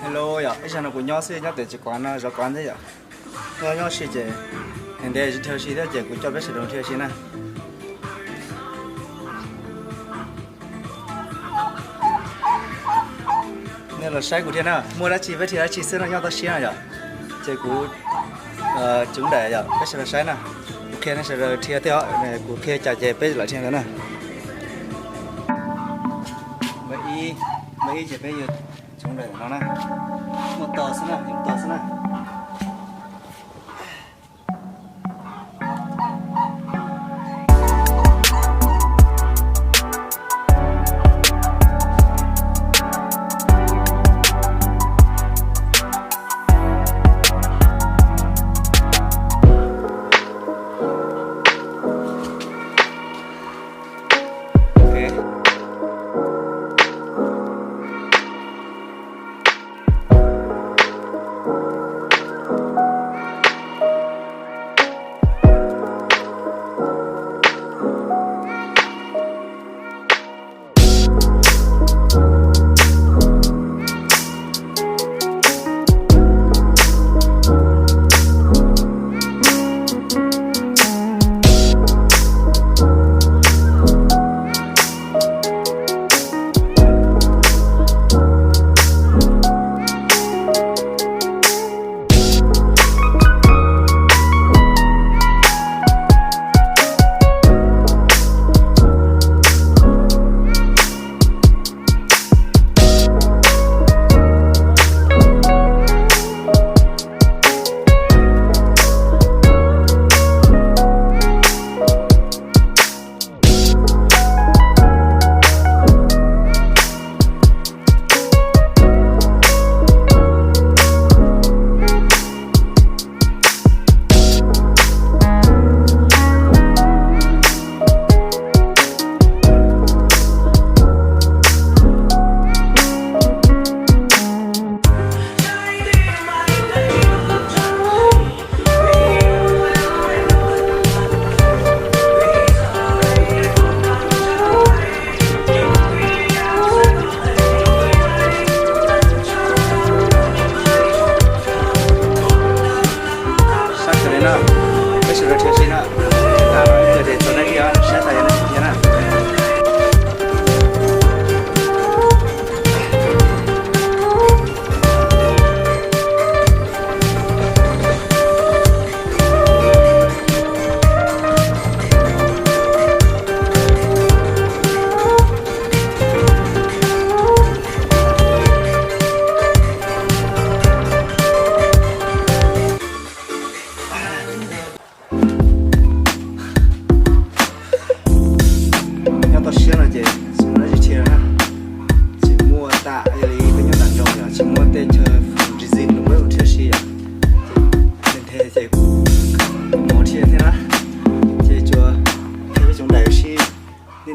Hello ya, bây giờ nó cũng nhỏ xíu nhỏ tới chỉ quán nó rõ quán thế ya. Nhỏ nhỏ xíu chứ, hiện tại chỉ theo xíu đó chỉ cũng cho biết sử dụng theo xíu nè. Nên là sai của thiên nào, mua đã chỉ với thì đã chỉ xíu nó nhỏ tới xíu này ya. Chỉ cũng chúng để ya, bây giờ là sai nè. Ok nó sẽ rồi theo theo này của kia trả về bây giờ lại thiên nữa nè. Mấy chỉ bây giờ chúng để nó nè. Một tờ xin nè, một tờ xin nè.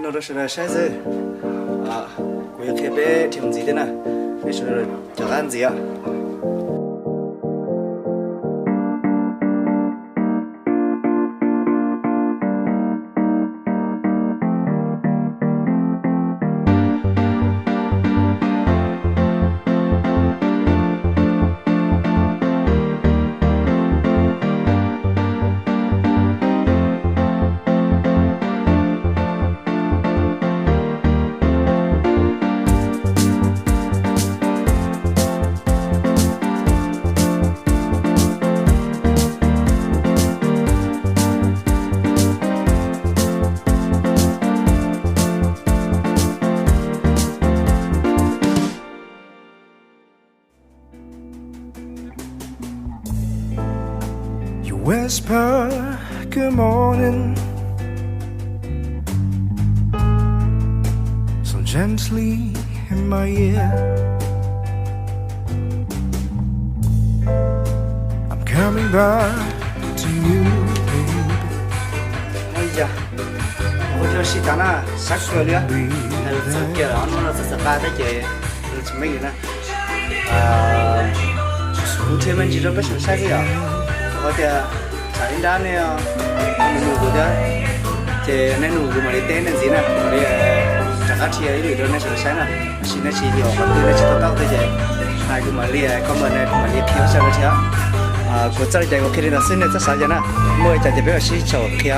Nó rất là sai rồi, bây giờ bé thì gì thế nào, bây giờ cho ăn gì ạ? Whisper, good morning, so gently in my ear. I'm coming back to you, baby. Ôi da, ôi trời xí tán à, sắc rồi nữa. Này là sắc kia đó, nó rất ba tới chơi, rồi chúng mình nè. Cụ thể mình chỉ cho biết sự sai cái đó. Có thể sáng ra này mình ngủ rồi thì nên ngủ rồi mà đi tên là gì nè để chẳng có chi ấy để cho nên sẽ sáng nè xin nó chỉ điều hoặc là chỉ tao tới vậy hai cũng mà lia comment này cũng mà lia phiếu sao rồi thế của gia đình của khi đi là xin được rất sao vậy nè mua chạy chạy bé ở xí chầu kia